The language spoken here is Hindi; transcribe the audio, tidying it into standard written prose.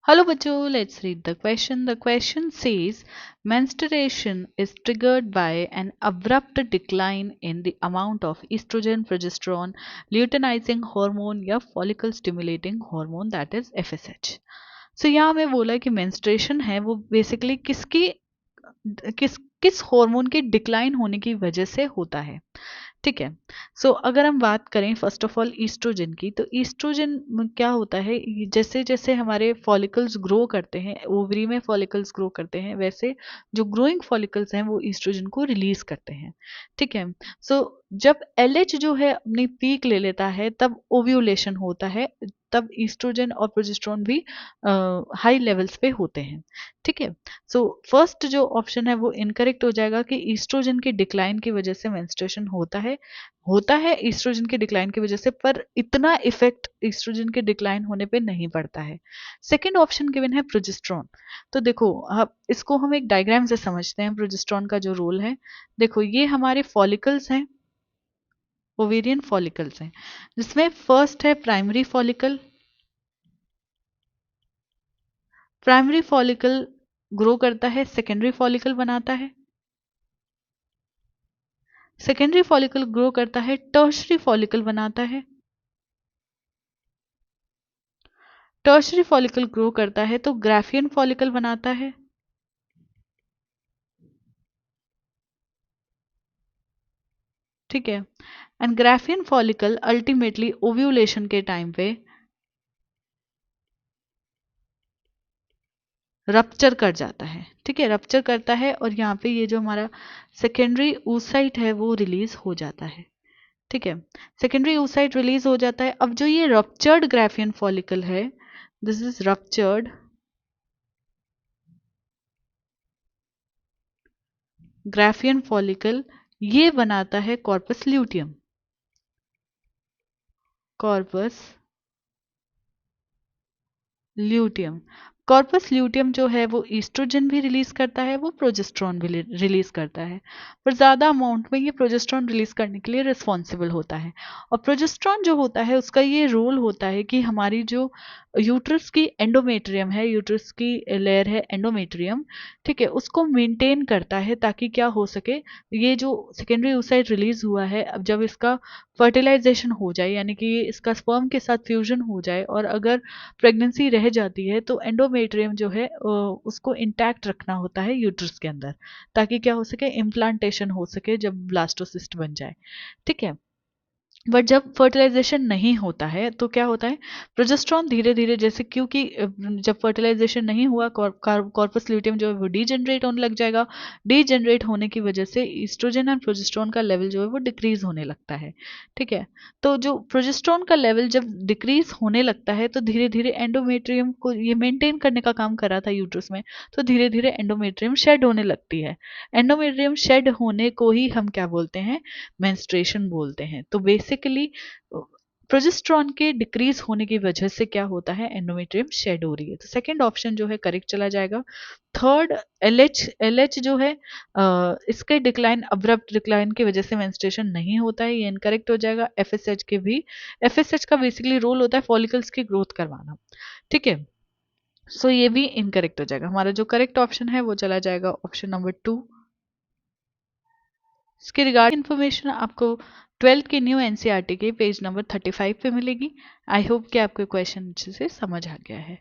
Hello bachcho, let's read the question. The question says menstruation is triggered by an abrupt decline in the amount of estrogen, progesterone, luteinizing hormone या follicle stimulating hormone that is FSH. So यहाँ हमें बोला कि menstruation है वो basically किस किस हार्मोन के डिक्लाइन होने की वजह से होता है। ठीक है। सो अगर हम बात करें फर्स्ट ऑफ ऑल ईस्ट्रोजन की, तो ईस्ट्रोजन क्या होता है, जैसे जैसे हमारे फॉलिकल्स ग्रो करते हैं, ओवरी में फॉलिकल्स ग्रो करते हैं, वैसे जो ग्रोइंग फॉलिकल्स हैं वो ईस्ट्रोजन को रिलीज करते हैं। ठीक है। सो जब एलएच जो है अपनी पीक ले लेता है तब ओव्यूलेशन होता है, तब ईस्ट्रोजन और प्रोजेस्टेरोन भी हाई लेवल्स पे होते हैं। ठीक है। सो फर्स्ट जो ऑप्शन है वो इनकरेक्ट हो जाएगा कि ईस्ट्रोजन की डिक्लाइन की वजह से मेंस्ट्रुएशन होता है ईस्ट्रोजन के डिक्लाइन की वजह से, पर इतना इफेक्ट ईस्ट्रोजन के डिक्लाइन होने पे नहीं पड़ता है। सेकंड ऑप्शन गिवन है प्रोजेस्टेरोन। तो देखो अब इसको हम एक डायग्राम से समझते हैं प्रोजेस्टेरोन का जो रोल है। देखो ये हमारे फॉलिकल्स हैं, ओवेरियन फॉलिकल्स हैं, जिसमें फर्स्ट है primary follicle. Primary follicle grow करता है, सेकेंडरी फॉलिकल बनाता है, सेकेंडरी फॉलिकल ग्रो करता है, टर्शरी फॉलिकल बनाता है, टर्शरी फॉलिकल ग्रो करता है तो ग्राफियन फॉलिकल बनाता है, ठीक है। And Graafian follicle ultimately ovulation के टाइम पे रप्चर कर जाता है। ठीक है, रप्चर करता है और यहाँ पे ये जो हमारा सेकेंडरी oocyte है वो रिलीज हो जाता है। ठीक है, सेकेंडरी oocyte रिलीज हो जाता है। अब जो ये रप्चर्ड ग्राफियन फॉलिकल है, this is ruptured Graafian follicle, ये बनाता है corpus luteum. Corpus luteum, corpus luteum जो है वो ईस्ट्रोजन भी रिलीज करता है, वो प्रोजेस्टेरोन भी रिलीज करता है, पर ज़्यादा अमाउंट में ये प्रोजेस्टेरोन रिलीज करने के लिए रिस्पॉन्सिबल होता है। और प्रोजेस्टेरोन जो होता है उसका ये रोल होता है कि हमारी जो यूट्रस की एंडोमेट्रियम है, यूट्रस की लेयर है एंडोमेट्रियम, ठीक है, उसको मेंटेन करता है ताकि क्या हो सके, ये जो सेकेंडरी oocyte रिलीज हुआ है, अब जब इसका फर्टिलाइजेशन हो जाए, यानी कि इसका स्पर्म के साथ फ्यूजन हो जाए और अगर प्रेगनेंसी रह जाती है, तो एंडोमेट्रियम जो है उसको इंटैक्ट रखना होता है यूट्रस के अंदर, ताकि क्या हो सके, इम्प्लांटेशन हो सके जब ब्लास्टोसिस्ट बन जाए। ठीक है। बट जब फर्टिलाइजेशन नहीं होता है तो क्या होता है, प्रोजेस्टेरोन धीरे धीरे, जैसे क्योंकि जब फर्टिलाइजेशन नहीं हुआ कॉर्पस ल्यूटियम जो है वो डीजनरेट होने लग जाएगा। डीजनरेट होने की वजह से ईस्ट्रोजन एंड प्रोजेस्टेरोन का लेवल जो है वो डिक्रीज होने लगता है। ठीक है। तो जो प्रोजेस्टेरोन का लेवल जब डिक्रीज होने लगता है तो धीरे धीरे एंडोमेट्रियम को ये मेंटेन करने का काम कर रहा था यूट्रस में, तो धीरे धीरे एंडोमेट्रियम शेड होने लगती है। एंडोमेट्रियम शेड होने को ही हम क्या बोलते हैं, मेंस्ट्रुएशन बोलते हैं। तो बेसिकली प्रोजेस्टेरोन के डिक्रीज होने की वजह से क्या होता है, एंडोमेट्रियम शेड हो रही है। तो सेकंड ऑप्शन जो है करेक्ट चला जाएगा। थर्ड एलएच, एलएच जो है इसके डिक्लाइन, अब्रप्ट डिक्लाइन की वजह से मेंस्ट्रुएशन नहीं होता है, ये इनकरेक्ट हो जाएगा। एफएसएच के भी, एफएसएच का बेसिकली रोल होता है फॉलिकल्स की ग्रोथ करवाना। ठीक है। सो ये भी इनकरेक्ट हो जाएगा। हमारा जो करेक्ट ऑप्शन है वो चला जाएगा ऑप्शन नंबर 2। इसके रिगार्डिंग इन्फॉर्मेशन आपको 12th के न्यू एनसीईआरटी के पेज नंबर 35 पे मिलेगी। आई होप कि आपको क्वेश्चन अच्छे से समझ आ गया है।